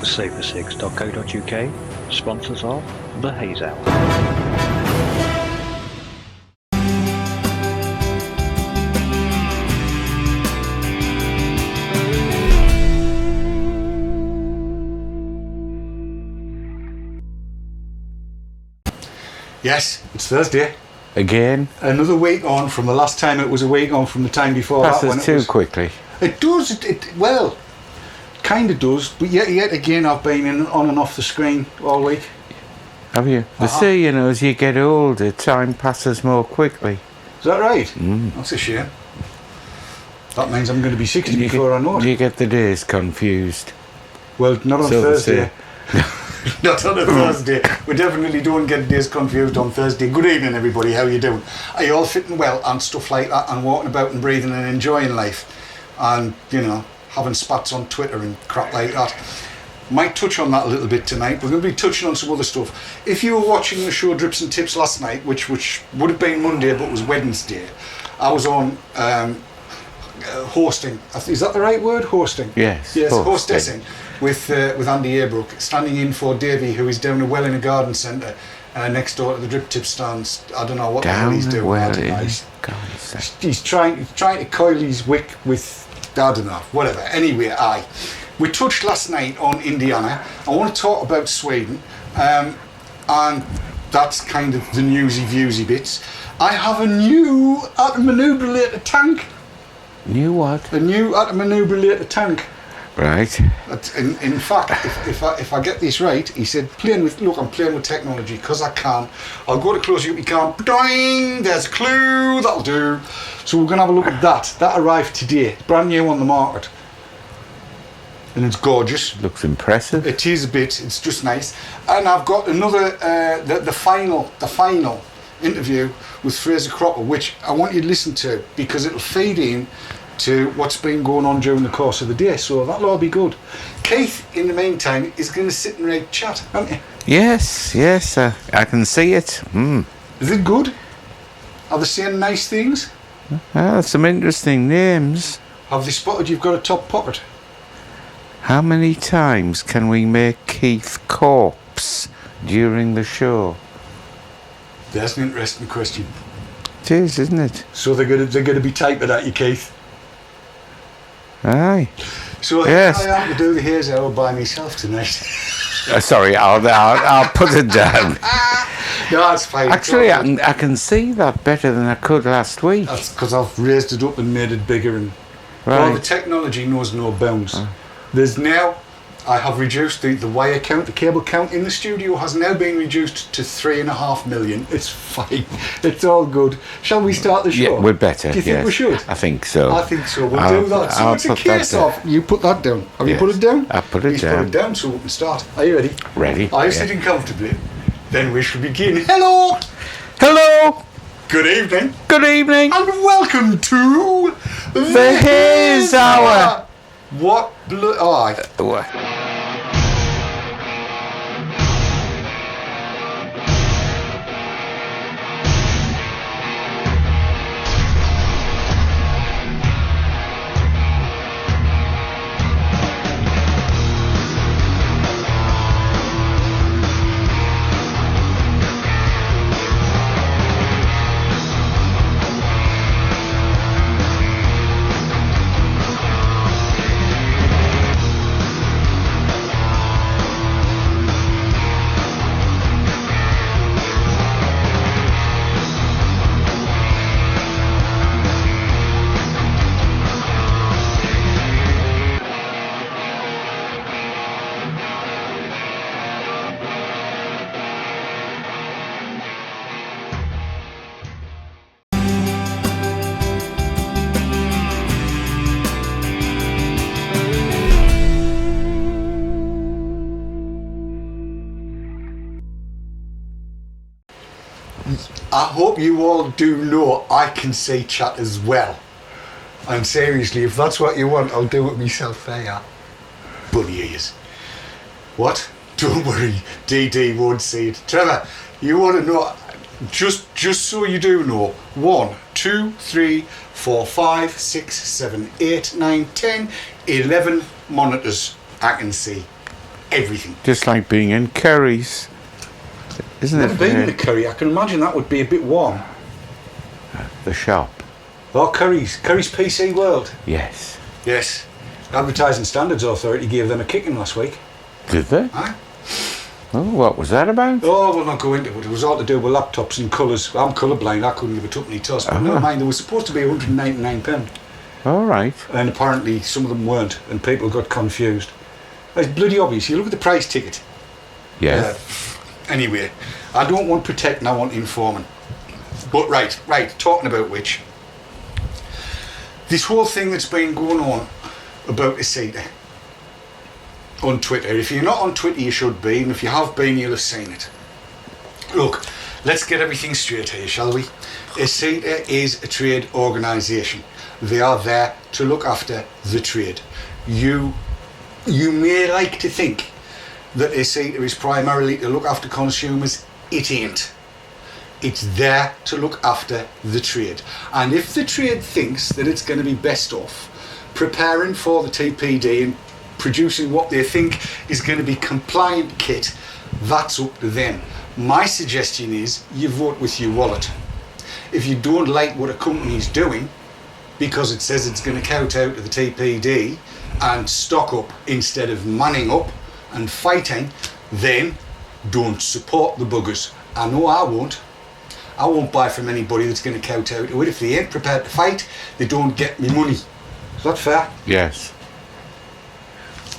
e-cigs.co.uk, sponsors of the Haze Hour. Yes, it's Thursday. Again? Another week on from the last time. It was a week on from the time before. Passes too quickly. It does. Well, kind of does. But yet again, I've been on and off the screen all week. Have you? They say, you know, as you get older, time passes more quickly. Is that right? Mm. That's a shame. That means I'm going to be 60 before I know it. Do you get the days confused? Well, not on So Thursday. Not on a Thursday. We definitely don't get days confused on Thursday. Good evening, everybody. How you doing? Are you all fitting well and stuff like that, and walking about and breathing and enjoying life, and you know, having spats on Twitter and crap like that? Might touch on that a little bit tonight. We're going to be touching on some other stuff. If you were watching the show Drips and Tips last night, which would have been Monday but was Wednesday, I was on hosting. Is that the right word? Hosting. Yes. Hostessing. With Andy Abrook, standing in for Davey, who is down a well in a garden centre next door to the Drip Tip stands. I don't know what the hell he's doing. He's trying to coil his wick with, I don't know, whatever. Anyway, we touched last night on Indiana. I want to talk about Sweden, and that's kind of the newsy bits. I have a new atom manipulator tank. New what? A new atom manipulator tank. Right. In fact, if I get this right, he said, I'm playing with technology because I can. I'll go to close you, can't. Doing, there's a clue, that'll do. So we're going to have a look at that. That arrived today, brand new on the market. And it's gorgeous. Looks impressive. It is a bit, it's just nice. And I've got another, the final interview with Fraser Cropper, which I want you to listen to because it'll feed in to what's been going on during the course of the day, so that'll all be good. Keith, in the meantime, is going to sit and write chat, aren't you? Yes, I can see it. Is it good? Are they saying nice things? Some interesting names. Have they spotted you've got a top pocket? How many times can we make Keith corpse during the show? That's an interesting question. It is, isn't it? So they're going to be typing at you, Keith. Aye. So yes. I am to do the Haze Hour by myself tonight. Sorry, I'll put it down. No, it's fine. Actually, I can see that better than I could last week. That's because I've raised it up and made it bigger, and right. The technology knows no bounds. There's now, I have reduced the wire count, the cable count in the studio has now been reduced to 3.5 million. It's fine. It's all good. Shall we start the show? Yeah, we'd better. Do you think we should? I think so. I think so. We'll do that. So it's a case of, you put that down. Have you put it down? I put it He's down. put it down so we can start. Are you ready? Ready. Are you sitting comfortably? Then we shall begin. Hello! Hello! Good evening. Good evening. And welcome to the Haze Hour. What? I hope you all do know I can say chat as well. And seriously, if that's what you want, I'll do it myself. There you are. Bunny ears. What? Don't worry, DD won't see it. Trevor, you want to know, just so you do know, 1, 2, 3, 4, 5, 6, 7, 8, 9, 10, 11 monitors I can see. everything. Just like being in Curry's, isn't Never it? been in a curry. I can imagine that would be a bit warm. The shop. Oh, Curry's PC World. Yes. Yes. Advertising Standards Authority gave them a kicking last week. Did they? Aye. Oh, what was that about? Oh, we'll not go into it. It was all to do with laptops and colours. I'm colourblind. I couldn't give a tuppenny toss. But never mind, they were supposed to be £199. All right. And apparently some of them weren't, and people got confused. It's bloody obvious. You look at the price ticket. Yes. Anyway, I don't want protecting, I want informing. But right, talking about which, this whole thing that's been going on about e-cigs on Twitter. If you're not on Twitter, you should be, and if you have been, you'll have seen it. Look, let's get everything straight here, shall we? e-cigs is a trade organisation. They are there to look after the trade. You may like to think that e-cigs is primarily to look after consumers. It ain't. It's there to look after the trade. And if the trade thinks that it's going to be best off preparing for the TPD and producing what they think is going to be compliant kit, that's up to them. My suggestion is you vote with your wallet. If you don't like what a company's doing because it says it's going to kowtow to the TPD and stock up instead of manning up and fighting, then don't support the buggers. I know I won't. I won't buy from anybody that's going to kowtow to it. If they ain't prepared to fight, they don't get me money. Is that fair? Yes.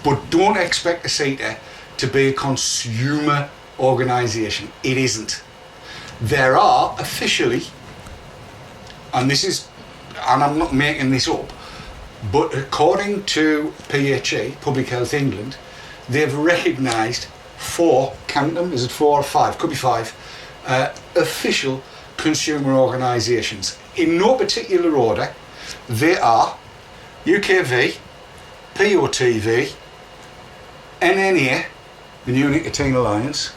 But don't expect e-cigs to be a consumer organisation. It isn't. There are officially, and I'm not making this up, but according to PHE, Public Health England, they've recognised 4, count them, is it 4 or 5? Could be 5, official consumer organisations. In no particular order, they are UKV, POTV, NNA, the New Nicotine Alliance,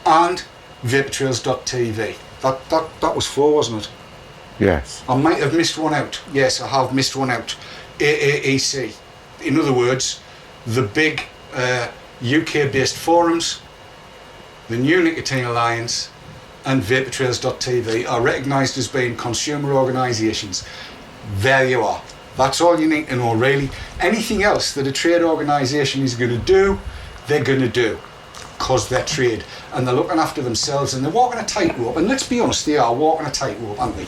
and vaportrails.tv. That was 4, wasn't it? Yes. I might have missed one out. Yes, I have missed one out. AAEC. In other words, the big UK-based forums, the New Nicotine Alliance, and vaportrails.tv are recognised as being consumer organisations. There you are. That's all you need to know, really. Anything else that a trade organisation is going to do, they're going to do. Because they're trade. And they're looking after themselves and they're walking a tightrope. And let's be honest, they are walking a tightrope, aren't they?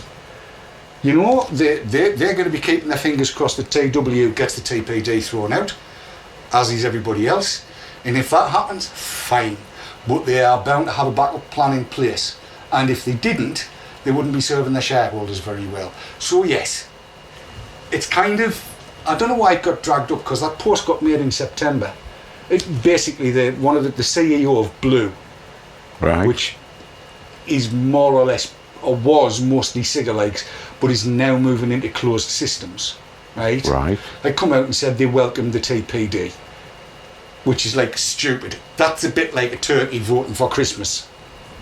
You know, they're going to be keeping their fingers crossed that TW gets the TPD thrown out, as is everybody else. And if that happens, fine. But they are bound to have a backup plan in place. And if they didn't, they wouldn't be serving their shareholders very well. So yes, it's kind of, I don't know why it got dragged up, because that post got made in September. It basically, the CEO of Blue, Right. which is more or less, or was mostly cigarettes, but is now moving into closed systems, right? Right. They come out and said they welcomed the TPD, which is like stupid. That's a bit like a turkey voting for Christmas,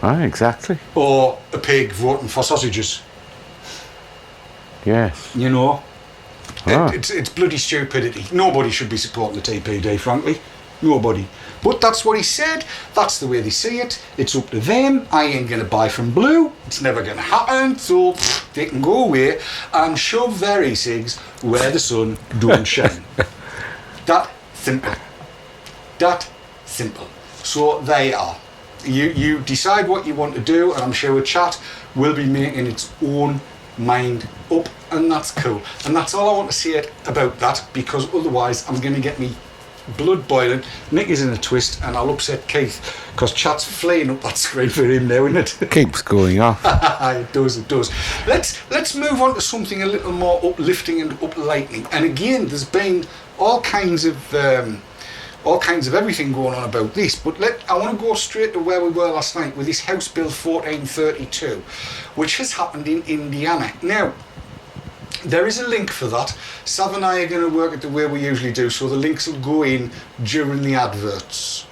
Ah, exactly. or a pig voting for sausages. Yes. You know, Ah. it's bloody stupidity. Nobody should be supporting the TPD, frankly. Nobody. But that's what he said. That's the way they see it. It's up to them. I ain't going to buy from Blue. It's never going to happen. So they can go away and shove their e-cigs where the sun don't shine. That simple. That simple. So they are. You decide what you want to do, and I'm sure a chat will be making its own mind up, and that's cool. And that's all I want to say about that, because otherwise I'm going to get me blood boiling. Nick is in a twist, and I'll upset Keith, because chat's flaying up that screen for him now, isn't it? Keeps going off. It does. Let's move on to something a little more uplifting and uplighting. And again, there's been all kinds of everything going on about this, but I want to go straight to where we were last night with this House Bill 1432, which has happened in Indiana. Now, there is a link for that. Sav and I are going to work it the way we usually do, so the links will go in during the adverts.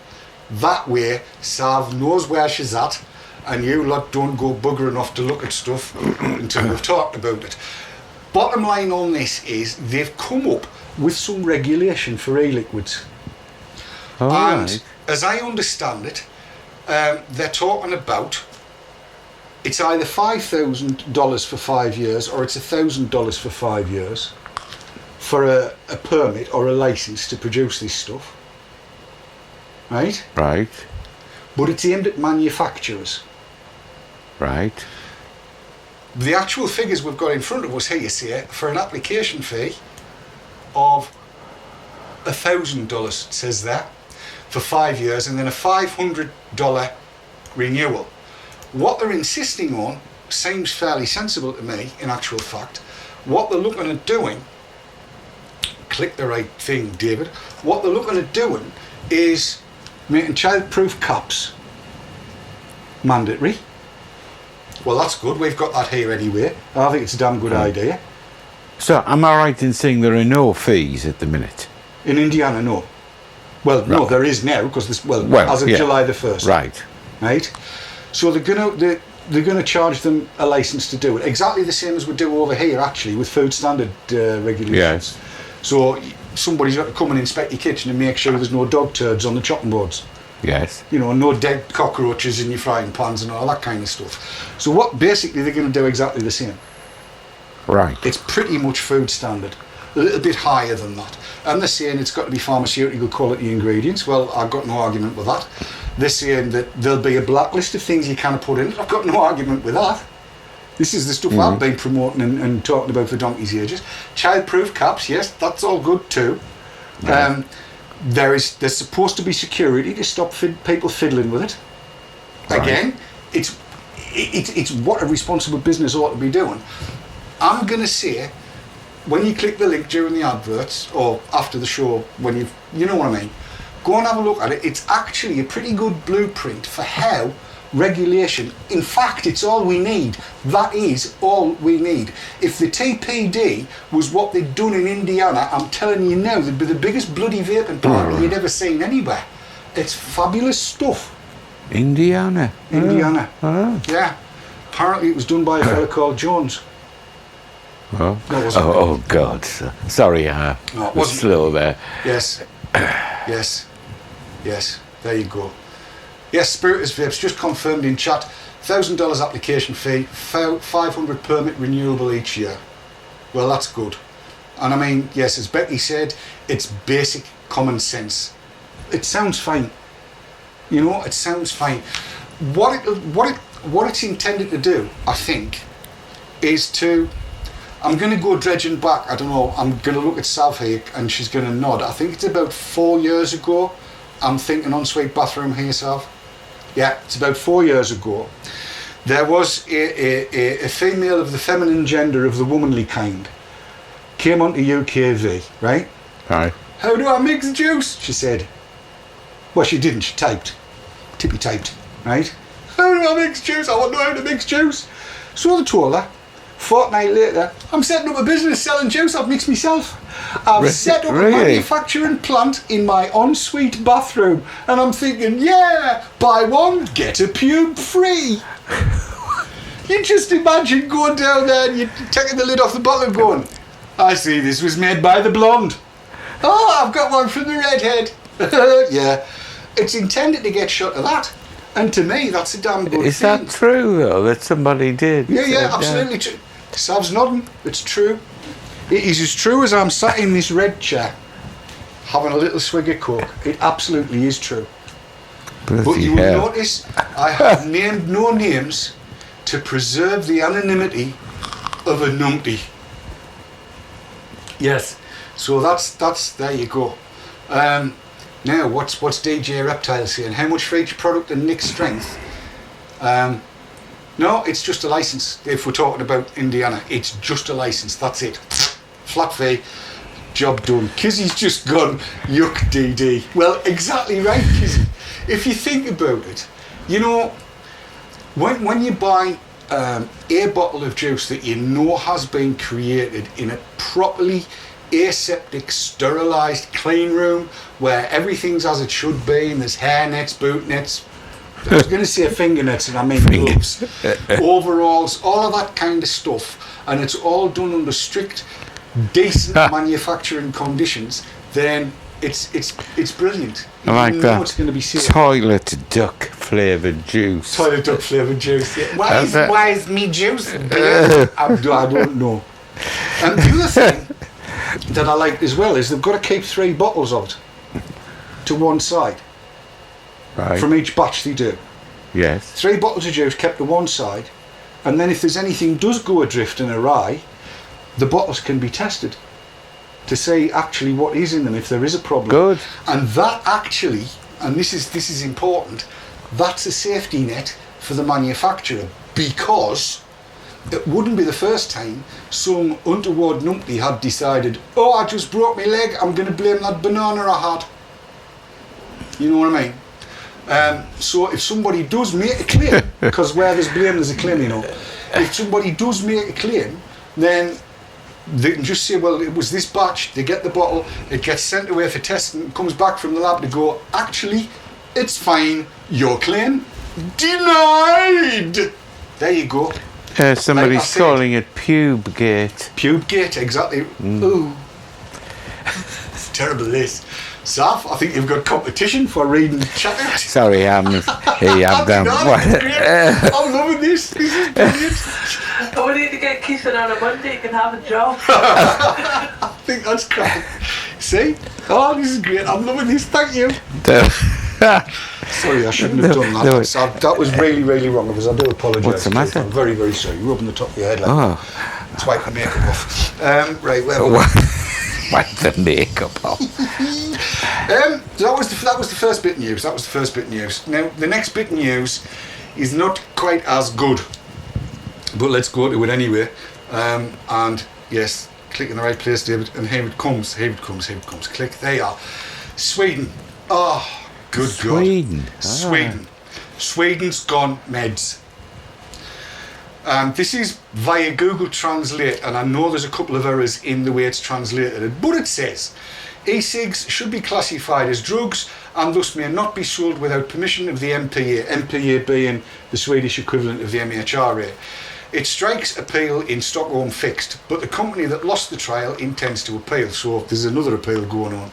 That way, Sav knows where she's at, and you lot don't go buggering off to look at stuff until we've talked about it. Bottom line on this is they've come up with some regulation for e-liquids. All and right. as I understand it, they're talking about it's either $5,000 for 5 years or it's $1,000 for 5 years for a permit or a license to produce this stuff, right? Right. But it's aimed at manufacturers. Right. The actual figures we've got in front of us here say for an application fee of $1,000, it says there, for 5 years, and then a $500 renewal. What they're insisting on seems fairly sensible to me, in actual fact. What they're looking at doing, click the right thing, David, what they're looking at doing is making child-proof caps mandatory. Well, that's good, we've got that here anyway. I think it's a damn good idea. So, am I right in saying there are no fees at the minute? In Indiana, no. Well, no, there is now, because this, as of July the 1st. Right. Right? So they're gonna charge them a license to do it, exactly the same as we do over here actually with food standard regulations. Yes. So somebody's got to come and inspect your kitchen and make sure there's no dog turds on the chopping boards. Yes. You know, no dead cockroaches in your frying pans and all that kind of stuff. So what basically they're going to do exactly the same. Right. It's pretty much food standard, a little bit higher than that. And they're saying it's got to be pharmaceutical quality ingredients. Well, I've got no argument with that. They're saying that there'll be a blacklist of things you can't put in. I've got no argument with that. This is the stuff I've been promoting and talking about for donkey's ages. Child-proof caps, yes, that's all good too. Right. There's supposed to be security to stop people fiddling with it. Right. Again, it's what a responsible business ought to be doing. I'm going to say, when you click the link during the adverts or after the show, when you know what I mean, go and have a look at it. It's actually a pretty good blueprint for how regulation, in fact, it's all we need. That is all we need. If the TPD was what they'd done in Indiana, I'm telling you now, they'd be the biggest bloody vaping party you'd ever seen anywhere. It's fabulous stuff. Indiana. Oh. Yeah. Apparently it was done by a fella called Jones. Oh. No, it wasn't. Oh God. Sorry, No, it was wasn't. slow there. Yes. Yes. There you go. Yes, Spiritus Vapes just confirmed in chat. $1,000 application fee, 500 permit renewable each year. Well, that's good. And I mean, yes, as Becky said, it's basic common sense. It sounds fine. You know, it sounds fine. What it's intended to do, I think, is to. I'm going to go dredging back. I don't know. I'm going to look at South here, and she's going to nod. I think it's about 4 years ago. I'm thinking ensuite bathroom here, South. Yeah, it's about 4 years ago. There was a female of the feminine gender of the womanly kind came onto UKV, right? Right. How do I mix juice? She said. Well, she didn't. She typed. Tippy typed, right? How do I mix juice? I want to know how to mix juice. So they told her. Fortnight later, I'm setting up a business selling juice. I've mixed myself. I've set up a manufacturing plant in my ensuite bathroom, and I'm thinking, yeah, buy one, get a pube free. You just imagine going down there and you're taking the lid off the bottle and going, I see this was made by the blonde. Oh, I've got one from the redhead. Yeah, it's intended to get shot of that. And to me, that's a damn good thing. Is that true, though, that somebody did? Yeah, absolutely true. Sav's nodding. It's true. It is as true as I'm sat in this red chair having a little swig of Coke. It absolutely is true. But you will notice I have named no names to preserve the anonymity of a numpty. Yes. So that's there you go. Now, what's DJ Reptile saying? How much for each product and Nick's strength? No, it's just a license. If we're talking about Indiana, it's just a license. That's it. Flat fee, job done. Kizzy's just gone, yuck, DD. Well, exactly right, Kizzy. If you think about it, you know, when you buy a bottle of juice that you know has been created in a properly aseptic, sterilised clean room where everything's as it should be and there's hair nets, boot nets, I was going to say finger nets and I mean gloves, overalls, all of that kind of stuff, and it's all done under strict, decent manufacturing conditions, then it's brilliant. I like you know that. It's going to be safe. Toilet duck flavoured juice. Toilet duck flavoured juice. Yeah. Why is me juice beer? I don't know. And the other thing that I like as well is they've got to keep 3 bottles of it to one side Right. from each batch they do. Yes. 3 bottles of juice kept to one side, and then if there's anything does go adrift and awry, the bottles can be tested to see actually what is in them if there is a problem. Good. And that actually, and this is important, that's a safety net for the manufacturer, because it wouldn't be the first time some untoward numpty had decided, oh, I just broke my leg, I'm going to blame that banana I had. You know what I mean? So if somebody does make a claim, because where there's blame there's a claim, you know, if somebody does make a claim, then they can just say, well, it was this batch, they get the bottle, it gets sent away for testing, comes back from the lab to go, actually, it's fine, your claim denied. There you go. Somebody's said. calling it pubegate. Pubegate, exactly. Ooh. It's terrible, this. Saf, I think you've got competition for reading chat out. Sorry, I'm here. I'm down. I'm loving this. This is brilliant. We need to get kissing on a Monday. You can have a job. I think that's great. See? Oh, this is great. I'm loving this. Thank you. Sorry, I shouldn't have done that. No. That was really, really wrong of us. I do apologise. What's the matter? I'm very, very sorry. You're rubbing the top of your head like Oh. That's why I can make it off. Right, where were we? Wipe the makeup off. That was the first bit of news. Now, the next bit of news is not quite as good, but let's go to it anyway. And yes, click in the right place, David, and here it comes. Click, there you are. Sweden. Oh, good Sweden. God. Sweden. Sweden's gone meds. This is via Google Translate, and I know there's a couple of errors in the way it's translated, but it says e-cigs should be classified as drugs and thus may not be sold without permission of the MPA being the Swedish equivalent of the MHRA. It strikes appeal in Stockholm fixed, but the company that lost the trial intends to appeal, so there's another appeal going on.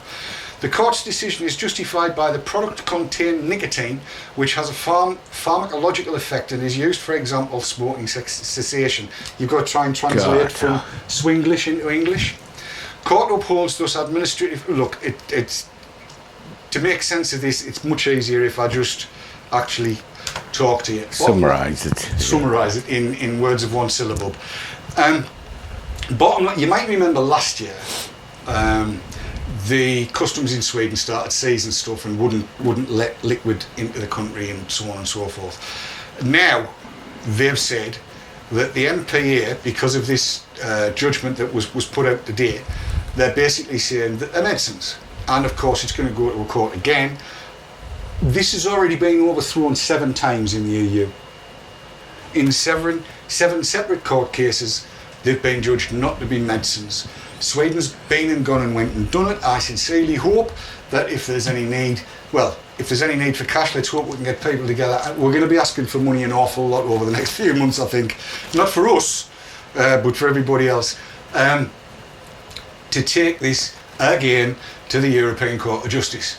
The court's decision is justified by the product contain nicotine, which has a pharmacological effect and is used, for example, smoking cessation. You've got to try and translate from Swinglish into English. Court upholds thus administrative. Look, it's to make sense of this. It's much easier if I just actually talk to you. Summarise it. Summarise it in words of one syllable. Bottom line, you might remember last year. The customs in Sweden started seizing stuff and wouldn't let liquid into the country and so on and so forth. Now they've said that the MPA, because of this judgment that was put out today, they're basically saying that they're medicines, and of course it's going to go to a court again. This has already been overthrown 7 times in the EU. In seven separate court cases, they've been judged not to be medicines. Sweden's been and gone and went and done it. I sincerely hope that if there's any need for cash, let's hope we can get people together. We're going to be asking for money an awful lot over the next few months, I think. Not for us, but for everybody else. To take this again to the European Court of Justice.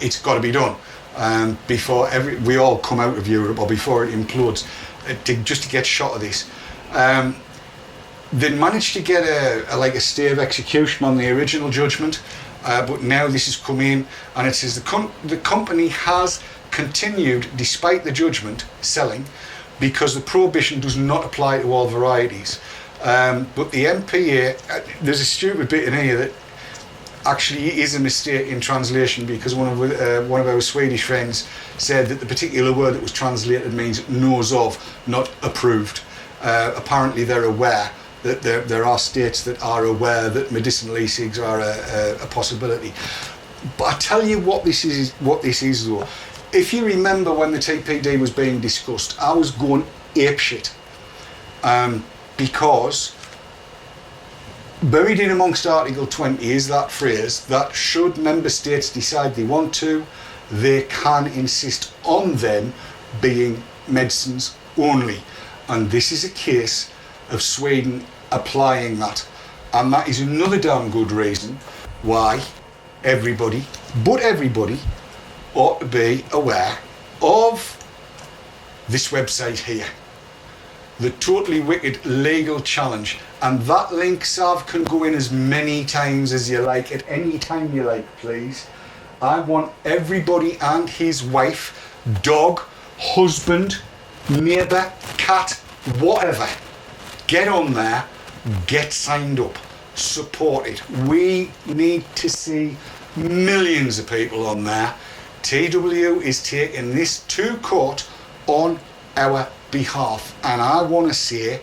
It's got to be done before we all come out of Europe, or before it implodes, just to get shot of this. They managed to get a stay of execution on the original judgment, but now this has come in, and it says the company has continued, despite the judgment, selling, because the prohibition does not apply to all varieties. But the MPA, there's a stupid bit in here that actually is a mistake in translation, because one of our Swedish friends said that the particular word that was translated means knows of, not approved. Apparently they're aware that there are states that are aware that medicinal e-cigs are a possibility. But I tell you what this is though. If you remember when the TPD was being discussed, I was going apeshit. Because buried in amongst Article 20 is that phrase that should member states decide they want to, they can insist on them being medicines only. And this is a case of Sweden applying that, and that is another damn good reason why everybody ought to be aware of this website here, the Totally Wicked Legal Challenge. And that link, Sav, can go in as many times as you like, at any time you like, please. I want everybody and his wife, dog, husband, neighbour, cat, whatever, get on there, get signed up, support it. We need to see millions of people on there. TW is taking this to court on our behalf, and I want to say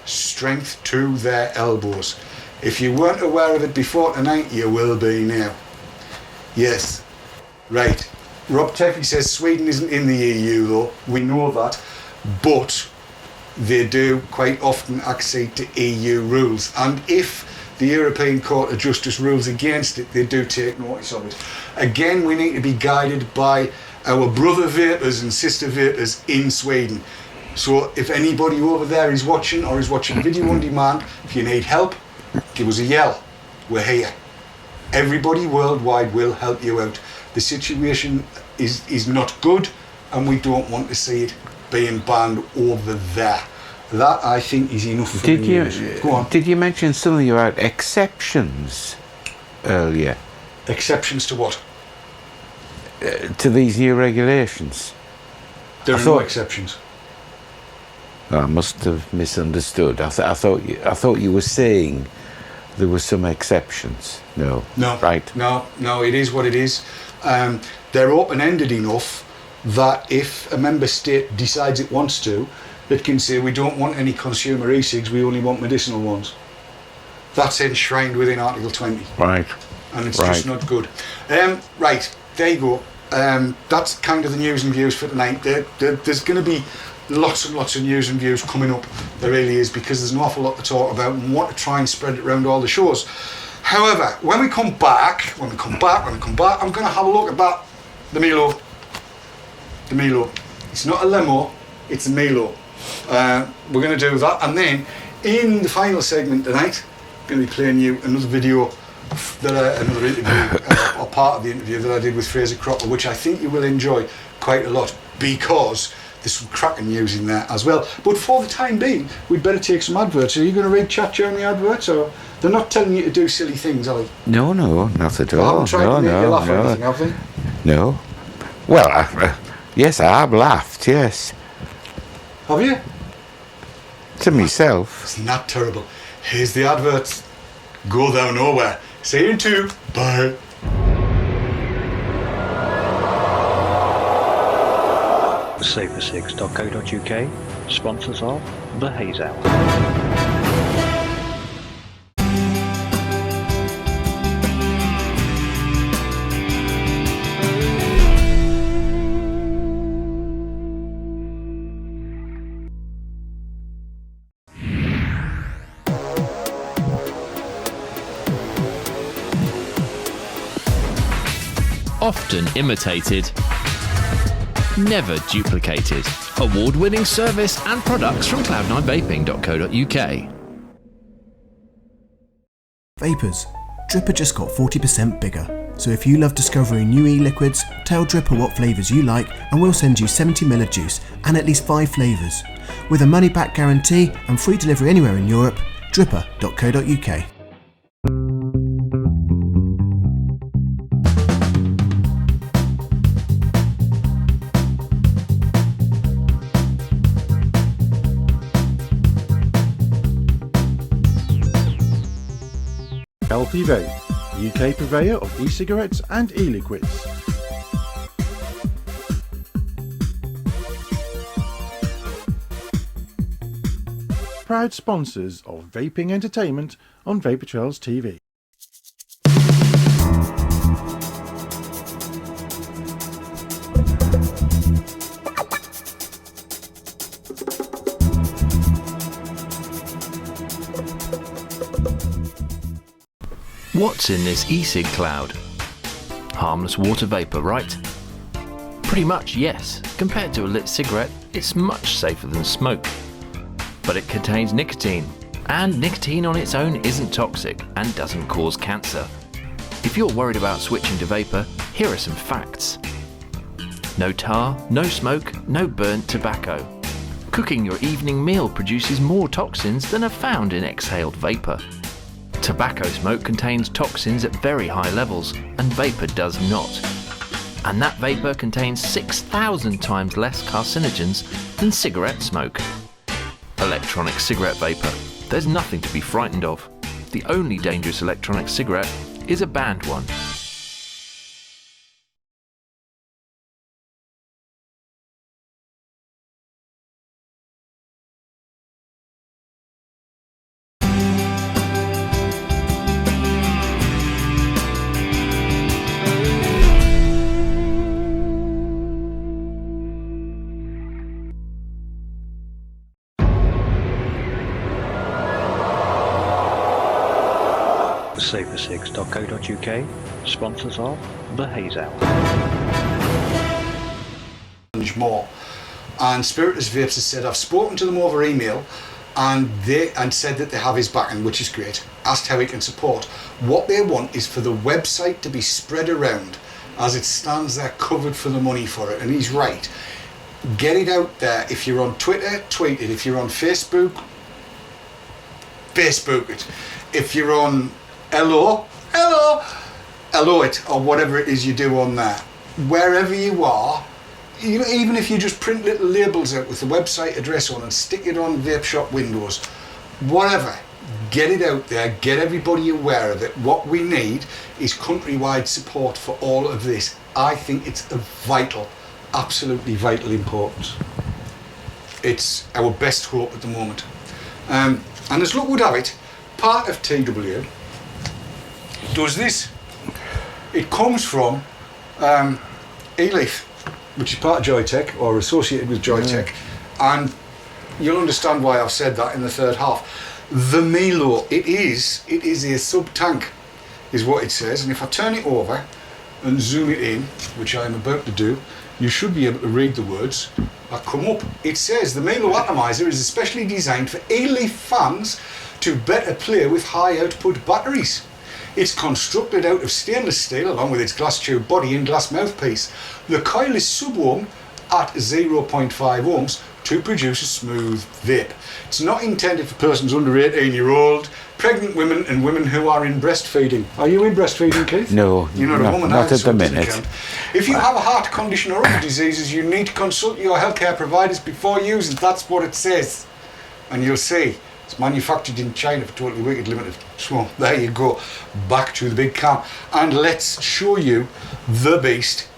strength to their elbows. If you weren't aware of it before tonight, you will be now. Yes, right. Rob Teffy says Sweden isn't in the EU though, we know that, but they do quite often accede to EU rules, and if the European Court of Justice rules against it, they do take notice of it. Again, we need to be guided by our brother vapors and sister vapors in Sweden. So if anybody over there is watching or is watching video on demand, if you need help, give us a yell. We're here. Everybody worldwide will help you out. The situation is not good, and we don't want to see it being banned over there. That, I think, is enough for the news. Go on. Did you mention something about exceptions earlier? Exceptions to what? To these new regulations? There are no exceptions. I must have misunderstood. I thought you were saying there were some exceptions. No. Right. No, it is what it is. They're open-ended enough that if a member state decides it wants to, it can say we don't want any consumer e-cigs, we only want medicinal ones. That's enshrined within Article 20. Right. And it's just not good. Right, there you go. That's kind of the news and views for tonight. There's going to be lots and lots of news and views coming up. There really is, because there's an awful lot to talk about and want to try and spread it around all the shows. However, when we come back, I'm going to have a look at the Melo. The Melo. It's not a limo, it's a Melo. We're going to do that, and then in the final segment tonight, I'm going to be playing you another video, another interview, or part of the interview that I did with Fraser Cropper, which I think you will enjoy quite a lot, because there's some cracking news in there as well. But for the time being, we'd better take some adverts. Are you going to read chat during the adverts, or they're not telling you to do silly things, are they? No, not at all. I haven't tried to make you laugh or anything, have they? No. Well, yes, I have laughed, yes. Have you? To myself. Isn't that terrible? Here's the adverts. Go thou nowhere. See you in 2. Bye. SaveTheCigs.co.uk, sponsors of the Haze Hour. Often imitated, never duplicated. Award-winning service and products from cloud9vaping.co.uk. Vapors, Dripper just got 40% bigger. So if you love discovering new e-liquids, tell Dripper what flavours you like and we'll send you 70ml of juice and at least 5 flavours. With a money-back guarantee and free delivery anywhere in Europe, dripper.co.uk. LP Vape, UK purveyor of e-cigarettes and e-liquids. Proud sponsors of vaping entertainment on Vapor Trails TV. What's in this e-cig cloud? Harmless water vapour, right? Pretty much, yes. Compared to a lit cigarette, it's much safer than smoke. But it contains nicotine, and nicotine on its own isn't toxic and doesn't cause cancer. If you're worried about switching to vapor, here are some facts. No tar, no smoke, no burnt tobacco. Cooking your evening meal produces more toxins than are found in exhaled vapor. Tobacco smoke contains toxins at very high levels, and vapor does not. And that vapor contains 6,000 times less carcinogens than cigarette smoke. Electronic cigarette vapor. There's nothing to be frightened of. The only dangerous electronic cigarette is a banned one. SaferSigs.co.uk, sponsors of the Haze Hour. More. And Spiritus Vapes has said, I've spoken to them over email and said that they have his backing, which is great. Asked how he can support. What they want is for the website to be spread around as it stands there covered for the money for it. And he's right. Get it out there. If you're on Twitter, tweet it. If you're on Facebook, Facebook it. If you're on hello it, or whatever it is you do on there. Wherever you are, even if you just print little labels out with the website address on and stick it on vape shop windows, whatever, get it out there, get everybody aware of it. What we need is countrywide support for all of this. I think it's a vital, absolutely vital importance. It's our best hope at the moment. And as luck would have it, part of TW does this. It comes from eLeaf, which is part of Joytech or associated with Joytech, and you'll understand why I've said that in the third half. The Melo, it is a sub-tank, is what it says, and if I turn it over and zoom it in, which I am about to do, you should be able to read the words that come up. It says the Melo atomizer is especially designed for eLeaf fans to better play with high output batteries. It's constructed out of stainless steel along with its glass tube body and glass mouthpiece. The coil is sub-ohm at 0.5 ohms to produce a smooth vape. It's not intended for persons under 18-year-old, pregnant women and women who are in breastfeeding. Are you in breastfeeding, Keith? No, you're not a woman. Not at the minute. If you have a heart condition or other diseases, you need to consult your healthcare providers before using. That's what it says. And you'll see. It's manufactured in China for Totally Wicked Limited. So there you go. Back to the big cam. And let's show you the beast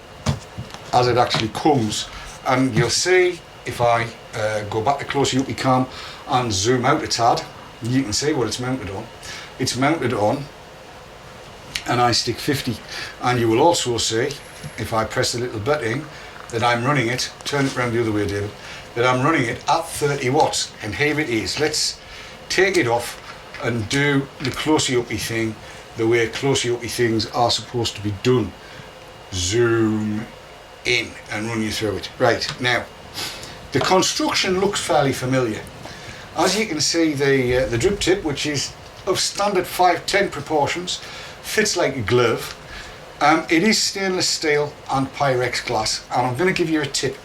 as it actually comes. And you'll see if I go back to closer up cam and zoom out a tad, you can see what it's mounted on. It's mounted on an iStick 50. And you will also see, if I press the little button, that I'm running it, turn it around the other way, David, that I'm running it at 30 watts. And here it is. Let's take it off and do the closey uppy thing the way closey uppy things are supposed to be done. Zoom in and run you through it. Right, now the construction looks fairly familiar. As you can see, the drip tip, which is of standard 510 proportions, fits like a glove. It is stainless steel and Pyrex glass, and I'm going to give you a tip.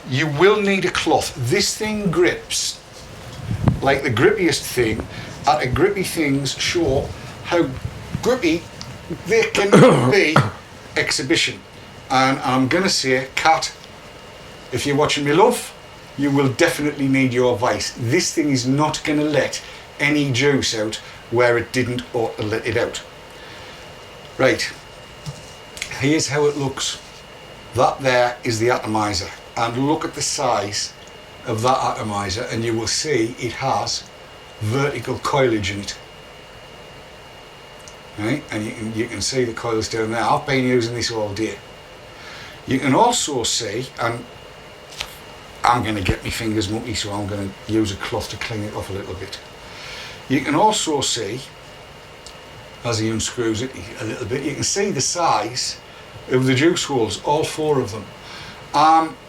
You will need a cloth. This thing grips like the grippiest thing. At a grippy things show how grippy they can be. Exhibition. And I'm gonna say, Cat, if you're watching me, love, you will definitely need your vice. This thing is not gonna let any juice out where it didn't ought to let it out. Right, here's how it looks. That there is the atomizer. And look at the size of that atomizer, and you will see it has vertical coilage in it. Right, and you can see the coils down there. I've been using this all day. You can also see, and I'm going to get my fingers mucky, so I'm going to use a cloth to clean it off a little bit. You can also see, as he unscrews it a little bit, you can see the size of the juice holes, all four of them.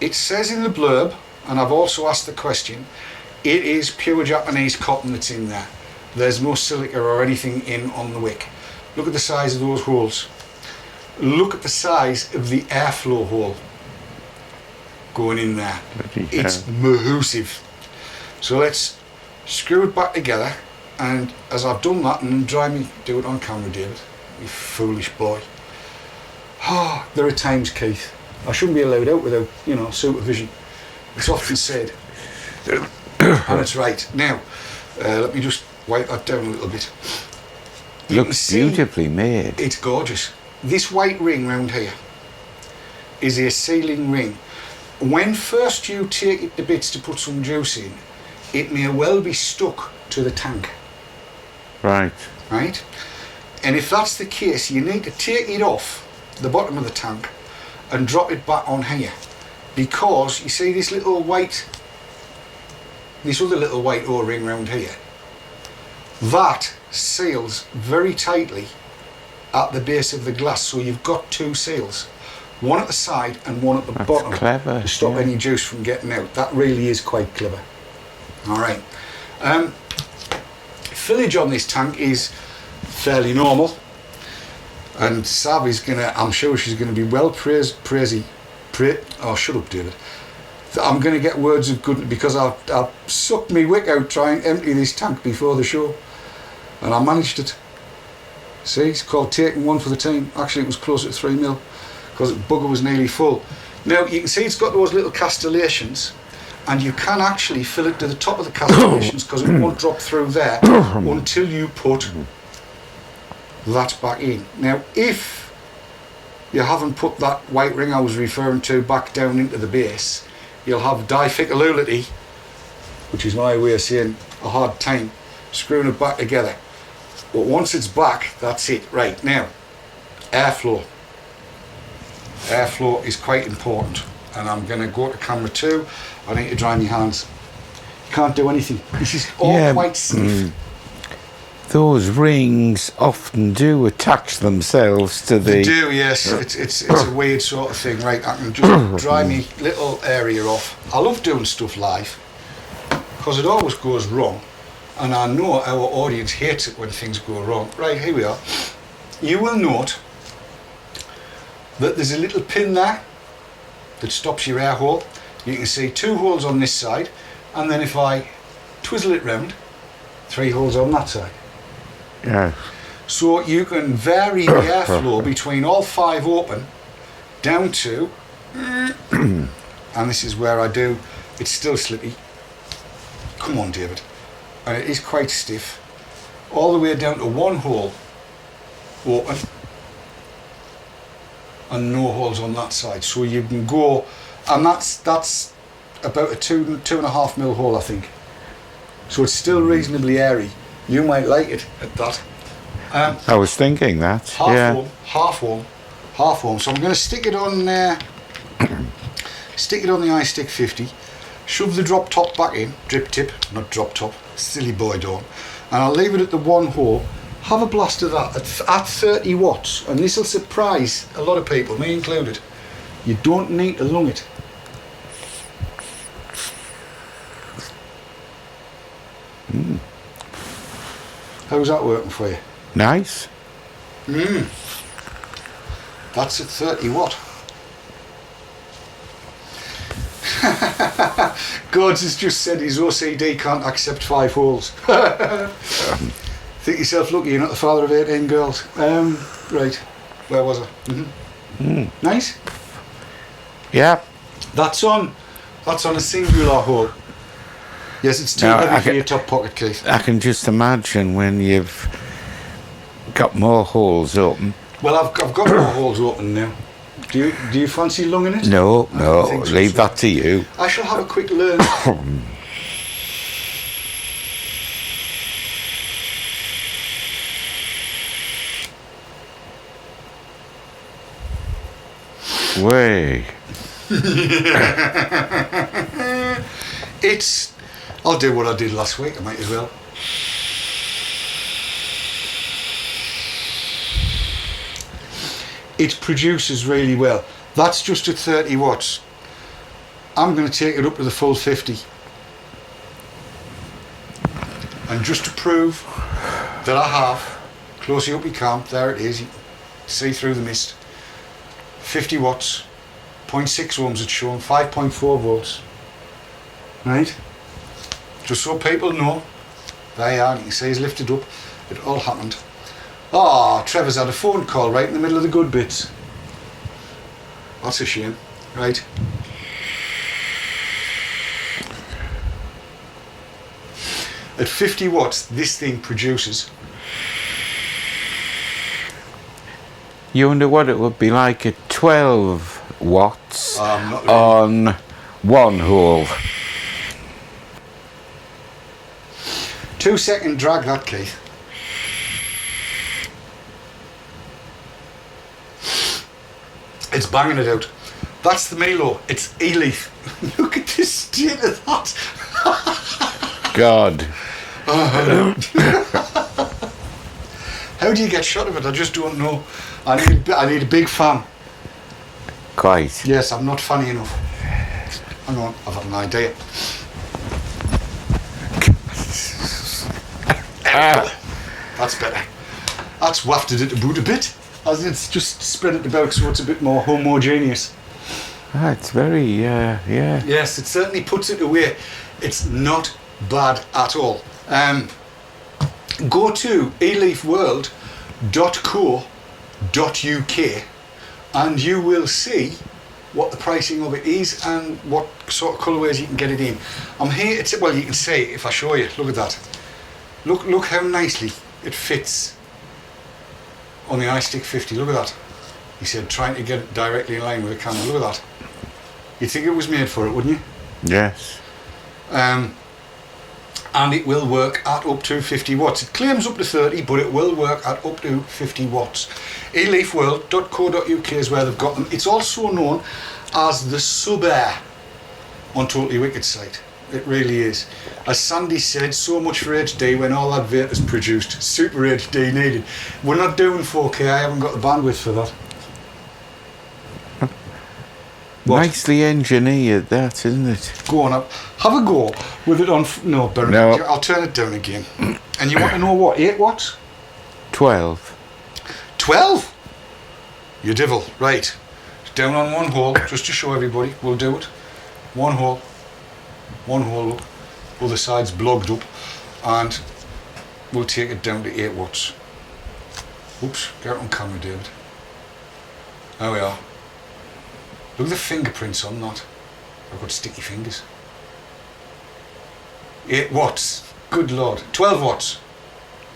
It says in the blurb, and I've also asked the question, it is pure Japanese cotton that's in there. there's no silica or anything in on the wick. Look at the size of those holes. Look at the size of the airflow hole going in there. It's massive. So let's screw it back together, and as I've done that, and try me do it on camera, David, you foolish boy. Oh, there are times, Keith, I shouldn't be allowed out without, supervision. It's often said, and it's right. Now, let me just wipe that down a little bit. Looks beautifully made. It's gorgeous. This white ring round here is a sealing ring. When first you take it to bits to put some juice in, it may well be stuck to the tank. Right. Right? And if that's the case, you need to take it off the bottom of the tank and drop it back on here. Because you see this other little white O-ring round here, that seals very tightly at the base of the glass, so you've got two seals, one at the side and one at the bottom, clever, to stop any juice from getting out. That really is quite clever. Alright, fillage on this tank is fairly normal, and Savi's I'm sure she's gonna be well shut up, David. I'm going to get words of good because I've sucked me wick out trying to empty this tank before the show, and I managed it. See, it's called taking one for the team. Actually, it was closer to 3 mil because the bugger was nearly full. Now you can see it's got those little castellations, and you can actually fill it to the top of the castellations because it won't drop through there until you put that back in. Now, if you haven't put that white ring I was referring to back down into the base, you'll have difficulty, which is my way of saying a hard time, screwing it back together. But once it's back, that's it. Right, now, airflow. Airflow is quite important, and I'm going to go to camera 2. I need to dry my hands. Can't do anything. This is all quite stiff. Those rings often do attach themselves to the... They do, yes. It's a weird sort of thing. Right, I can just dry my little area off. I love doing stuff live because it always goes wrong, and I know our audience hates it when things go wrong. Right, here we are. You will note that there's a little pin there that stops your air hole. You can see 2 holes on this side, and then if I twizzle it round, 3 holes on that side. Yeah. So you can vary the airflow between all 5 open down to, and this is where I do, it's still slippy. Come on, David. And it is quite stiff. All the way down to 1 hole open and no holes on that side. So you can go, and that's about a 2.5 mil hole, I think. So it's still reasonably airy. You might like it at that. I was thinking that. Half warm. So I'm going to stick it on the iStick 50. Shove the drop top back in, drip tip, not drop top. Silly boy, don't. And I'll leave it at the 1 hole. Have a blast of that at 30 watts, and this will surprise a lot of people, me included. You don't need to lung it. How's that working for you? Nice. That's at 30 watt. Gods has just said his OCD can't accept 5 holes. Think yourself lucky you're not the father of 18 girls. Right, where was I? Nice. Yeah. That's on a singular hole. Yes, it's too heavy for your top pocket, Keith. I can just imagine when you've got more holes open. Well, I've got more holes open now. Do you fancy lunging it? No, leave that to you. I shall have a quick learn. Way. I'll do what I did last week, I might as well. It produces really well. That's just at 30 watts. I'm going to take it up to the full 50. And just to prove that I have, close you up you can, there it is, you can see through the mist. 50 watts, 0.6 ohms it's shown, 5.4 volts. Right? Just so people know. There you are, you can see he's lifted up. It all happened. Ah, Trevor's had a phone call right in the middle of the good bits. That's a shame. Right. At 50 watts, this thing produces. You wonder what it would be like at 12 watts Not really. on one hole. 2 second drag that, Keith. It's banging it out. That's the Melo. It's eLeaf. Look at this state of that. God. How do you get shot of it? I just don't know. I need a big fan. Quite. Yes, I'm not funny enough. Hang on, I've had an idea. That's better. That's wafted it about a bit. As it's just spread it about so it's a bit more homogeneous. Ah, it's very, yeah. Yes, it certainly puts it away. It's not bad at all. Go to eleafworld.co.uk and you will see what the pricing of it is and what sort of colourways you can get it in. I'm here, well, you can see if I show you, look at that. Look how nicely it fits on the iStick 50, look at that. He said trying to get it directly in line with the camera, look at that. You'd think it was made for it, wouldn't you? Yes. And it will work at up to 50 watts. It claims up to 30, but it will work at up to 50 watts. eleafworld.co.uk is where they've got them. It's also known as the Sub-Air on Totally Wicked's site. It really is. As Sandy said, so much for HD when all that vape is produced. Super HD needed. We're not doing 4K, I haven't got the bandwidth for that. What? Nicely engineered, that, isn't it? Go on up. Have a go with it on... No, Barry, No. I'll turn it down again. And you want to know what? 8 watts? 12. 12? You devil. Right. Down on one hole, just to show everybody. We'll do it. One hole. One hole up. Other side's blogged up. And we'll take it down to 8 watts. Oops. Get it on camera, David. There we are. Look at the fingerprints on that. I've got sticky fingers. 8 watts. Good Lord. 12 watts.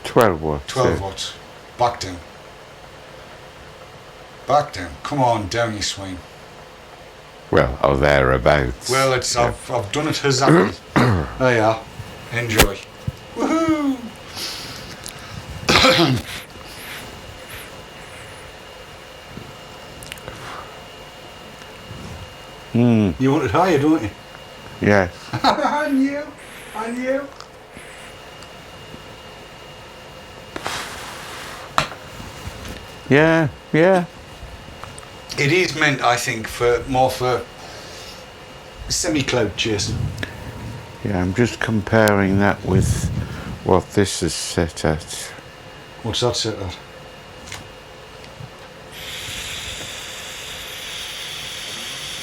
12 watts. 12 yeah. watts. Back down. Back down. Come on, down you swine. Well, or thereabouts. Well, it's I've done it exactly. There you are. Enjoy. Woohoo! You want it higher, don't you? Yes. I knew. Yeah. It is meant, I think, for semi-cloud chasing. Yeah, I'm just comparing that with what this is set at. What's that set at?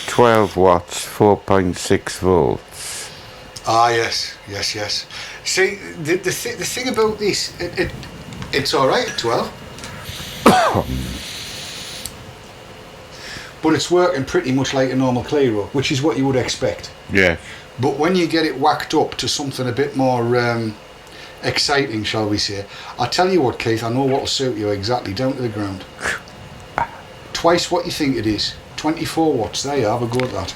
$12 watts, 4.6 volts. Ah, yes. See, the thing about this, it's all right at 12. But it's working pretty much like a normal Clearo, which is what you would expect. Yeah. But when you get it whacked up to something a bit more exciting, shall we say, I tell you what, Keith, I know what will suit you exactly, down to the ground. Twice what you think it is. 24 watts, there you are, have a go at that.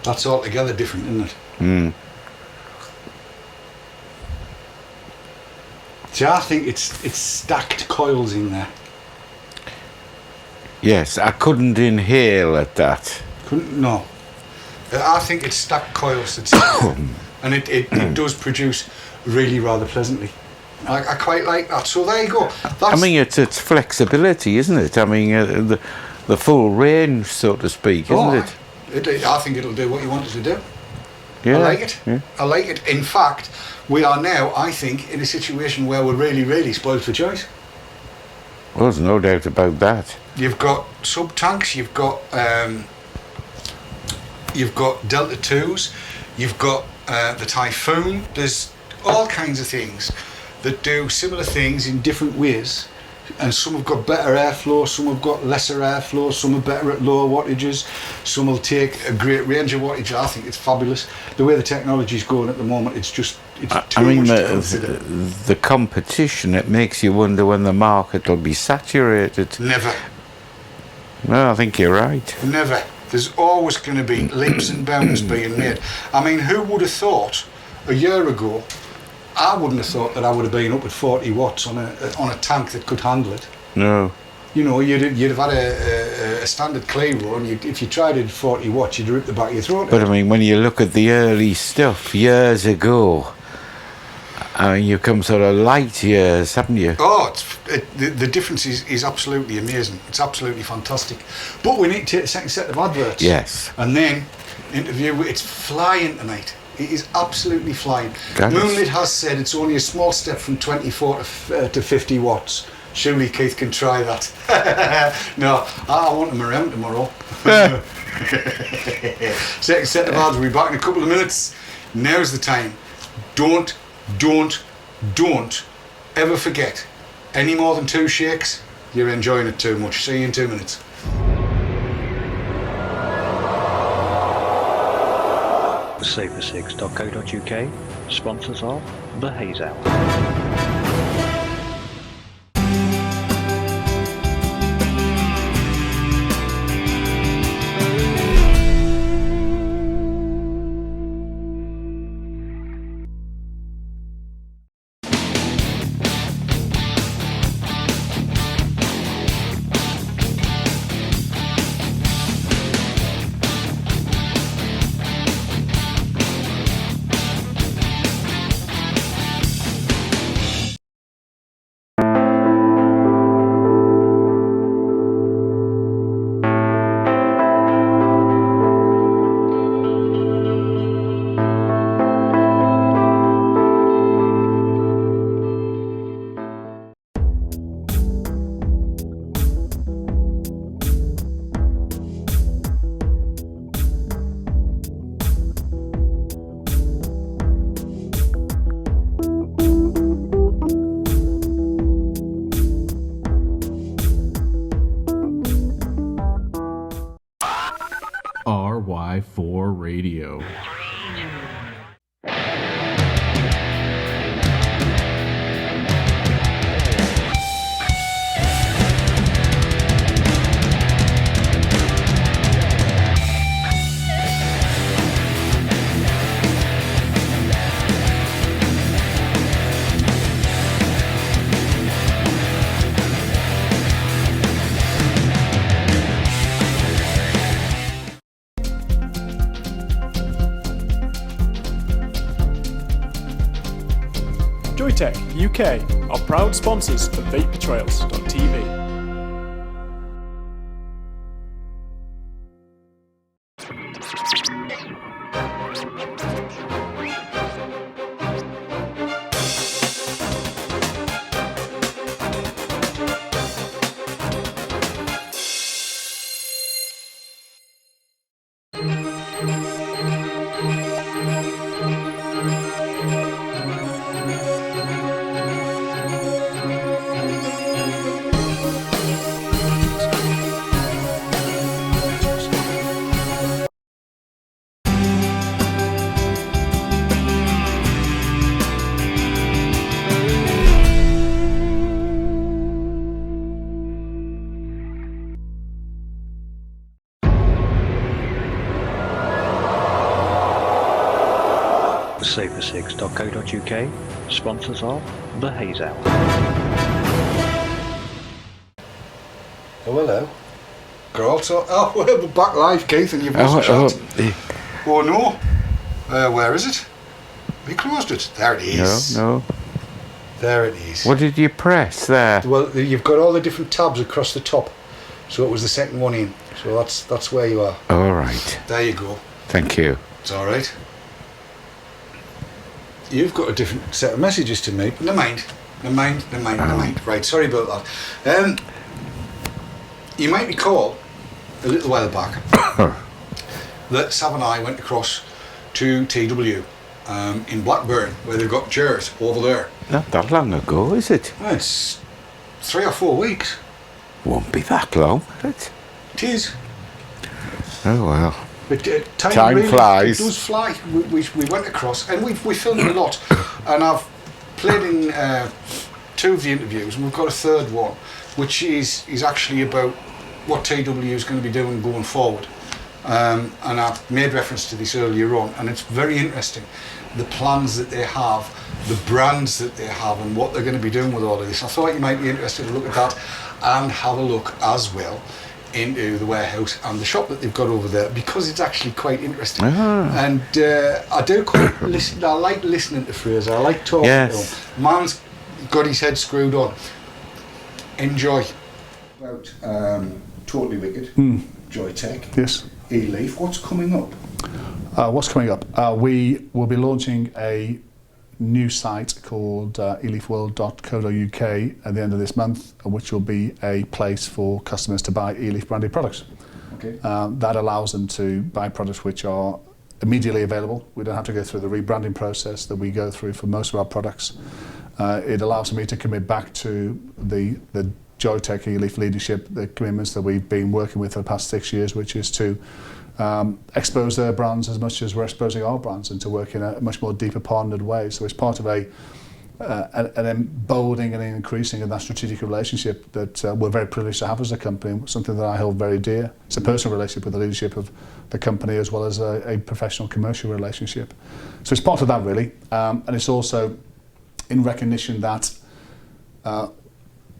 That's altogether different, isn't it? See, I think it's stacked coils in there. Yes, I couldn't inhale at that. No. I think it's stacked coils that's and it does produce really rather pleasantly. I quite like that. So there you go. I mean, it's flexibility, isn't it? I mean, the full range, so to speak, isn't it? I think it'll do what you want it to do. Yeah, I like it. Yeah. I like it. In fact, we are now, I think, in a situation where we're really, really spoiled for choice. Well, there's no doubt about that. You've got sub tanks. You've got Delta 2s. You've got the Typhoon. There's all kinds of things that do similar things in different ways, and some have got better airflow, some have got lesser airflow, some are better at lower wattages, some will take a great range of wattage. I think it's fabulous. The way the technology's going at the moment, it's too much to consider. The competition, it makes you wonder when the market will be saturated. Never. No, I think you're right. Never. There's always going to be leaps and bounds being made. I mean, who would have thought a year ago? I wouldn't have thought that I would have been up at 40 watts on a tank that could handle it. No. You know, you'd have had a standard Clio, and if you tried it at 40 watts, you'd rip the back of your throat. But I mean, when you look at the early stuff years ago, I mean, you've come sort of light years, haven't you? Oh, the difference is absolutely amazing. It's absolutely fantastic. But we need to take a second set of adverts. Yes. And then interview. It's flying tonight. It is absolutely flying. Goodness. Moonlit has said it's only a small step from 24 to 50 watts. Surely Keith can try that. No, I want him around tomorrow. Second set of ads. We'll be back in a couple of minutes. Now's the time. Don't ever forget, any more than 2 shakes, you're enjoying it too much. See you in 2 minutes. Safersix.co.uk, sponsors of the Haze Hour. RY4 Radio. Joytech UK are proud sponsors of vapetrails.tv. Safersix.co.uk, sponsors of the Haze Hour. Oh, hello. We're back live, Keith, and you've lost the shot. Oh no. Where is it? We closed it. There it is. No. There it is. What did you press there? Well, you've got all the different tabs across the top. So it was the second one in. So that's where you are. All right. There you go. Thank you. It's all right. You've got a different set of messages to me. Never mind. Right, sorry about that. You might recall a little while back that Sav and I went across to TW in Blackburn, where they've got chairs over there. Not that long ago, is it? Well, it's 3 or 4 weeks. Won't be that long, will it? It is. Oh well. But Time really, flies. It does fly. We went across, and we filmed a lot. And I've played in 2 of the interviews, and we've got a 3rd one, which is actually about what TW is going to be doing going forward. And I've made reference to this earlier on, and it's very interesting, the plans that they have, the brands that they have, and what they're going to be doing with all of this. I thought you might be interested to look at that and have a look as well into the warehouse and the shop that they've got over there, because it's actually quite interesting. And I do quite listen. I like listening to Fraser. I like talking to him. Man's got his head screwed on. Enjoy. About Totally Wicked, Joy Tech, Yes. eLeaf. What's coming up? What's coming up? We will be launching a new site called eleafworld.co.uk at the end of this month, which will be a place for customers to buy eLeaf branded products. Okay. That allows them to buy products which are immediately available. We don't have to go through the rebranding process that we go through for most of our products. It allows me to commit back to the Joytech eLeaf leadership, the commitments that we've been working with for the past 6 years, which is to expose their brands as much as we're exposing our brands, and to work in a much more deeper partnered way. So it's part of an emboldening and increasing of that strategic relationship that we're very privileged to have as a company, something that I hold very dear. It's a personal relationship with the leadership of the company, as well as a professional commercial relationship. So it's part of that, really, and it's also in recognition that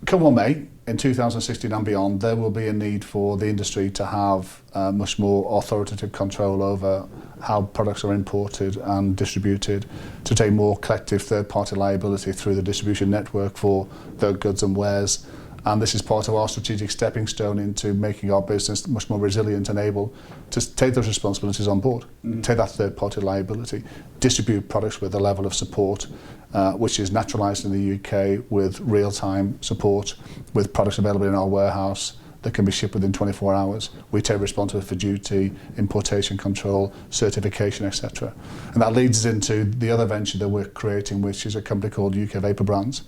come what may, in 2016 and beyond, there will be a need for the industry to have much more authoritative control over how products are imported and distributed, to take more collective third-party liability through the distribution network for their goods and wares. And this is part of our strategic stepping stone into making our business much more resilient and able to take those responsibilities on board, take that third-party liability, distribute products with a level of support which is naturalised in the UK, with real-time support, with products available in our warehouse that can be shipped within 24 hours. We take responsibility for duty, importation control, certification, etc. And that leads us into the other venture that we're creating, which is a company called UK Vapor Brands,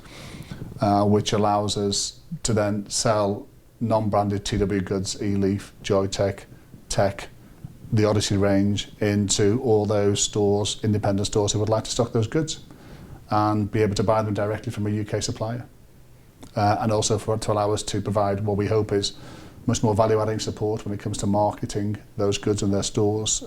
which allows us to then sell non-branded TW goods, eLeaf, Joytech, Tech, the Odyssey range, into all those stores, independent stores who would like to stock those goods, and be able to buy them directly from a UK supplier. And also to allow us to provide what we hope is much more value-adding support when it comes to marketing those goods in their stores,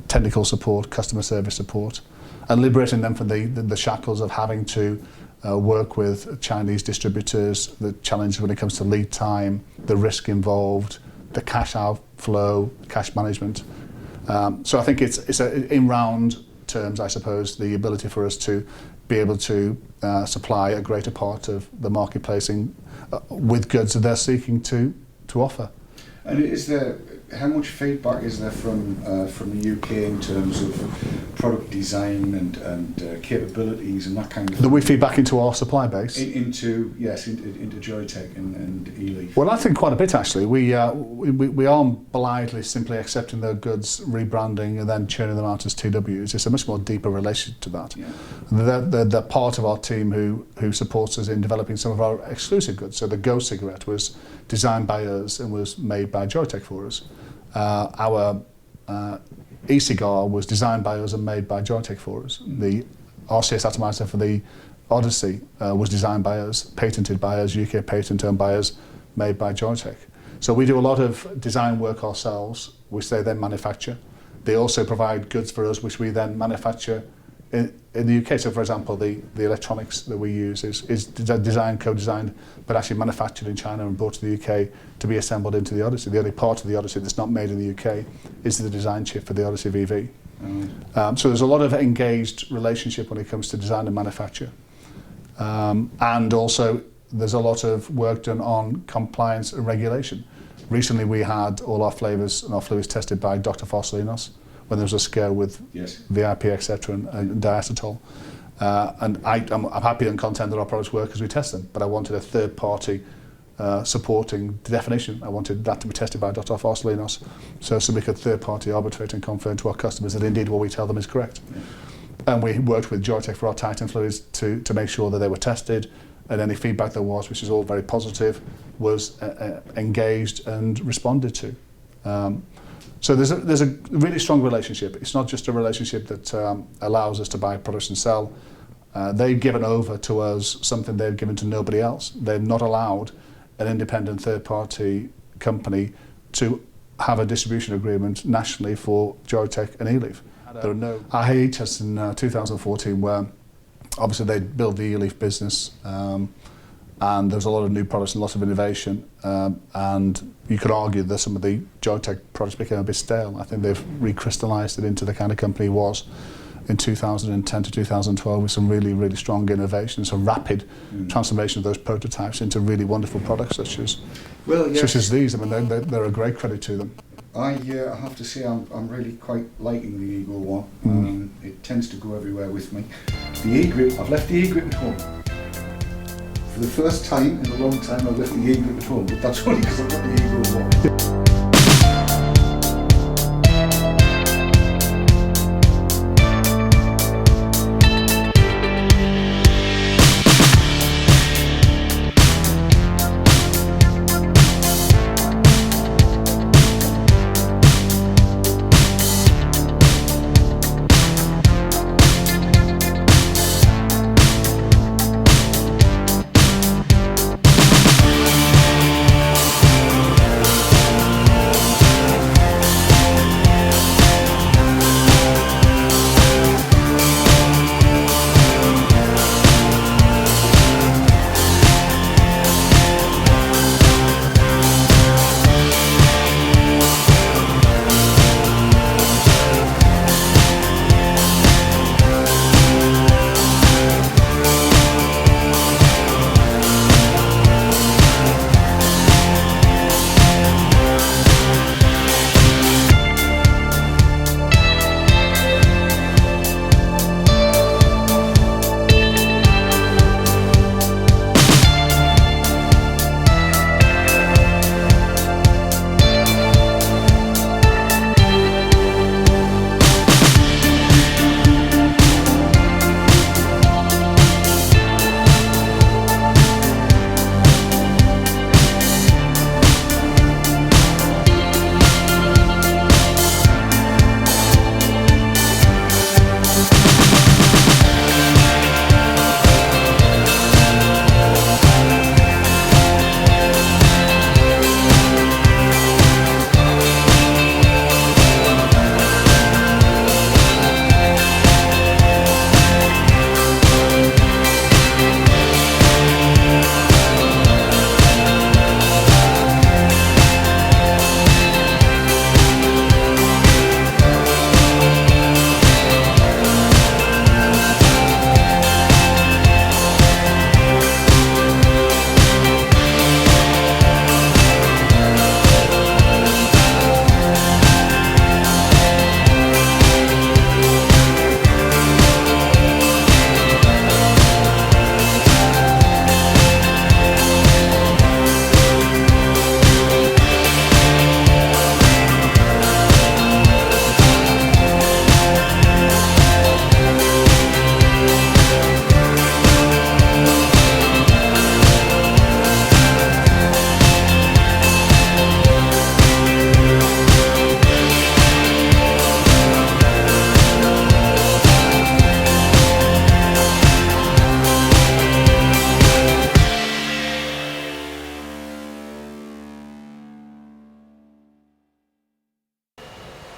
technical support, customer service support, and liberating them from the shackles of having to work with Chinese distributors, the challenge when it comes to lead time, the risk involved, the cash outflow, cash management. So I think it's in round terms, I suppose, the ability for us to be able to supply a greater part of the marketplace with goods that they're seeking to offer. And is there, how much feedback is there from the UK in terms of product design and capabilities and that kind of thing? That we feed back into our supply base? Into Joytech and eLeaf. Well, I think quite a bit, actually. We aren't blithely simply accepting their goods, rebranding and then churning them out as TWs. It's a much more deeper relationship to that. Yeah. They're part of our team who supports us in developing some of our exclusive goods. So the Go cigarette was designed by us and was made by Joytech for us. Our e-cigar was designed by us and made by Joytech for us. The RCS atomizer for the Odyssey was designed by us, patented by us, UK patent owned by us, made by Joytech. So we do a lot of design work ourselves, which they then manufacture. They also provide goods for us, which we then manufacture in the UK. So, for example, the electronics that we use is designed, co-designed, but actually manufactured in China and brought to the UK to be assembled into the Odyssey. The only part of the Odyssey that's not made in the UK is the design chip for the Odyssey VV. So there's a lot of engaged relationship when it comes to design and manufacture. And also there's a lot of work done on compliance and regulation. Recently we had all our flavours and our fluids tested by Dr. Fossilinos when there was a scare with VIP, etc. and diacetyl. And I'm happy and content that our products work as we test them, but I wanted a third party supporting the definition. I wanted that to be tested by Dr. Fossilinos, so we could third party arbitrate and confirm to our customers that indeed what we tell them is correct. And we worked with Joytech for our Titan fluids to make sure that they were tested, and any feedback there was, which is all very positive, was engaged and responded to. So there's a really strong relationship. It's not just a relationship that allows us to buy products and sell. They've given over to us something they've given to nobody else. They've not allowed an independent third-party company to have a distribution agreement nationally for Joytech and eLeaf. There are no AHE tests in 2014 where obviously they built the eLeaf business, and there's a lot of new products and lots of innovation, and you could argue that some of the Joytech products became a bit stale. I think they've recrystallised it into the kind of company it was in 2010 to 2012 with some really, really strong innovations, a rapid transformation of those prototypes into really wonderful products such as these. I mean, they're a great credit to them. I have to say I'm really quite liking the Eagle one. It tends to go everywhere with me. The E-grip, I've left the E-grip at home. For the first time in a long time I've left the E-grip at home, but that's only because I've got the Eagle one.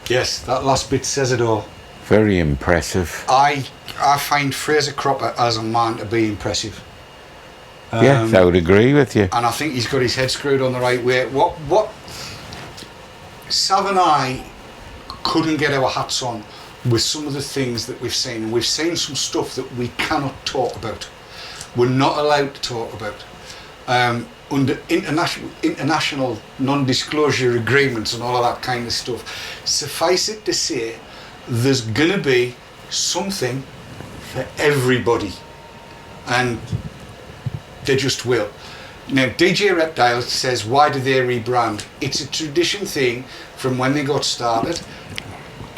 Yes, that last bit says it all. Very impressive. I find Fraser Cropper as a man to be impressive. Yes, I would agree with you. And I think he's got his head screwed on the right way. What Sav and I couldn't get our hats on with some of the things that we've seen. We've seen some stuff that we cannot talk about. we're not allowed to talk about. Under international non-disclosure agreements and all of that kind of stuff. Suffice it to say, there's gonna be something for everybody, and they just will. Now, DJ Reptile says, why do they rebrand? It's a tradition thing from when they got started.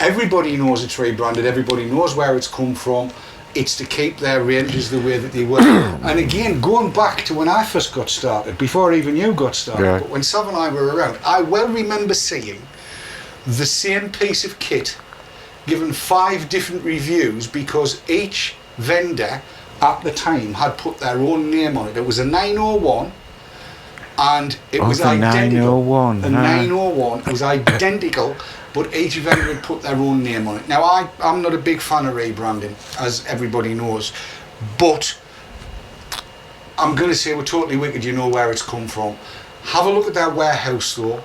Everybody knows it's rebranded, everybody knows where it's come from. It's to keep their ranges the way that they were. And again, going back to when I first got started, before even you got started, but when Sav and I were around, I well remember seeing the same piece of kit given 5 different reviews because each vendor at the time had put their own name on it. It was a 901 and it was identical. 901. A 901 was identical, but each vendor had put their own name on it. Now, I'm not a big fan of rebranding, as everybody knows, but I'm going to say we're totally wicked, you know where it's come from. Have a look at their warehouse though,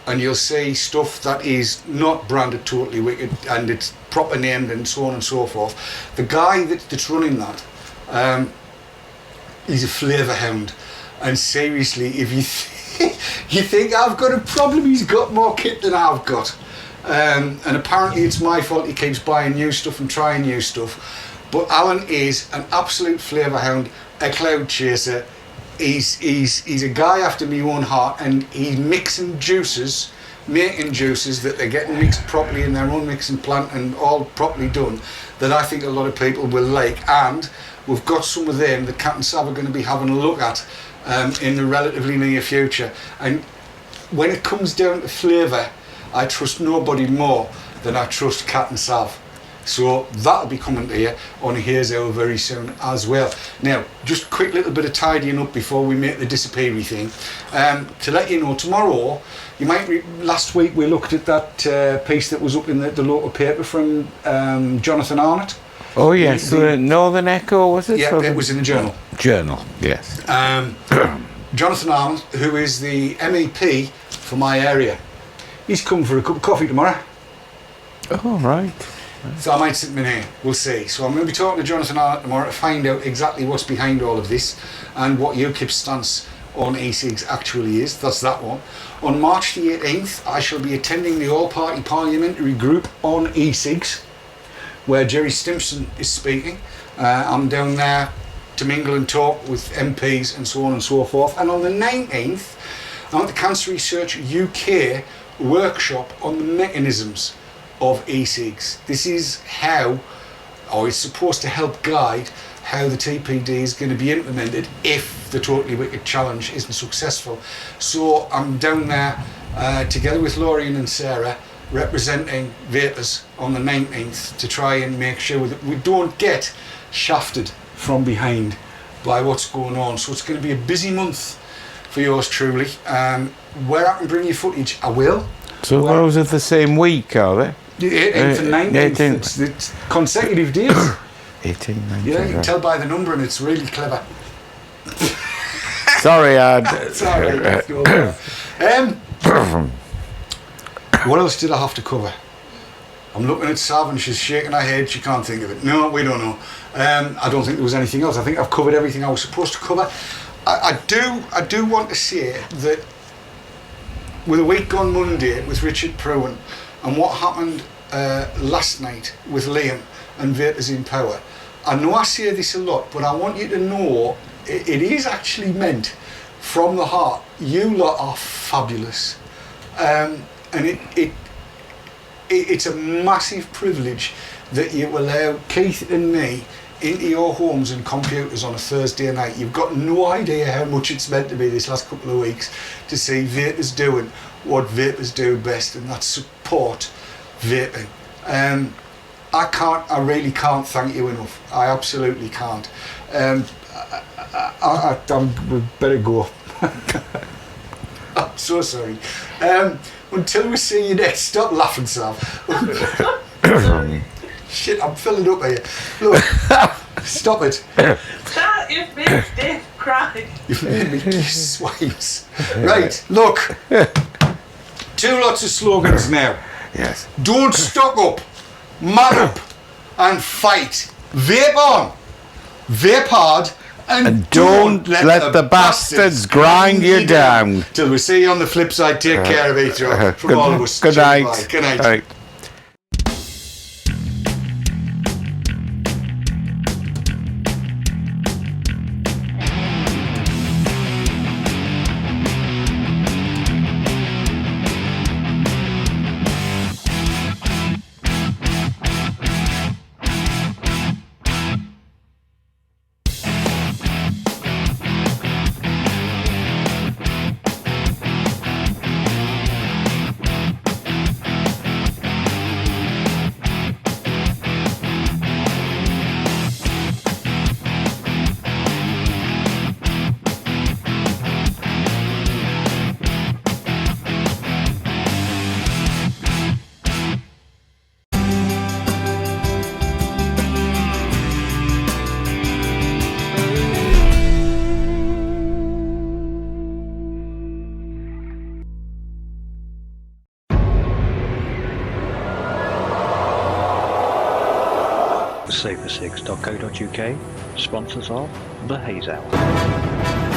and you'll see stuff that is not branded Totally Wicked and it's proper named and so on and so forth. The guy that's running that, he's a flavour hound, and seriously, if you think I've got a problem, he's got more kit than I've got. And apparently it's my fault he keeps buying new stuff and trying new stuff. But Alan is an absolute flavour hound, a cloud chaser. He's a guy after my own heart, and he's mixing juices, making juices that they're getting mixed properly in their own mixing plant and all properly done, that I think a lot of people will like. And we've got some of them that Cat and Sav are going to be having a look at in the relatively near future. And when it comes down to flavour, I trust nobody more than I trust Cat and Sav. So that'll be coming to you on Haze Hour very soon as well. Now, just a quick little bit of tidying up before we make the disappeary thing. To let you know, tomorrow, you might last week we looked at that piece that was up in the local paper from Jonathan Arnott. Oh yes, the Northern Echo, was it? Yeah, it was in the Journal. Journal, yes. Jonathan Arnott, who is the MEP for my area, he's come for a cup of coffee tomorrow. Oh, right. So I might sit in here, we'll see. So I'm going to be talking to Jonathan Arnott tomorrow to find out exactly what's behind all of this and what UKIP's stance on e-cigs actually is. That's that one. On March the 18th, I shall be attending the All-Party Parliamentary Group on e-cigs, where Jerry Stimpson is speaking. I'm down there to mingle and talk with MPs and so on and so forth. And on the 19th, I'm at the Cancer Research UK workshop on the mechanisms of e-cigs. This is how, or it's supposed to help guide how the TPD is going to be implemented if the Totally Wicked Challenge isn't successful. So I'm down there together with Lorien and Sarah representing vapers on the 19th to try and make sure that we don't get shafted from behind by what's going on. So it's going to be a busy month for yours truly. Where I can bring you footage, I will. So those are the same week, are they? The 18th and 19th, it's consecutive days. 18, 19. Yeah, you can tell by the number and it's really clever. Sorry, it's alright. What else did I have to cover? I'm looking at Sav and she's shaking her head, she can't think of it. No, we don't know. I don't think there was anything else. I think I've covered everything I was supposed to cover. I do want to say that with a week gone Monday with Richard Prowan and what happened last night with Liam and Vapers in Power, I know I say this a lot, but I want you to know it is actually meant from the heart. You lot are fabulous, and it's a massive privilege that you allow Keith and me into your homes and computers on a Thursday night. You've got no idea how much it's meant to me this last couple of weeks to see vapers doing what vapers do best, and that's support vaping. I really can't thank you enough. I absolutely can't. We better go. I'm so sorry. Until we see you next, stop laughing, Sam. Shit, I'm filling up here. Look, stop it. That, you've made Dave cry. You've made me kiss swines. Right, look. 2 lots of slogans now. Yes. Don't stock up, man up, and fight. Vape on, vape hard, And don't let the bastards grind you down. Till we see you on the flip side, take care of each other. From all of us. Good night. Good night. Right. Safercigs.co.uk, sponsors of the Haze Hour.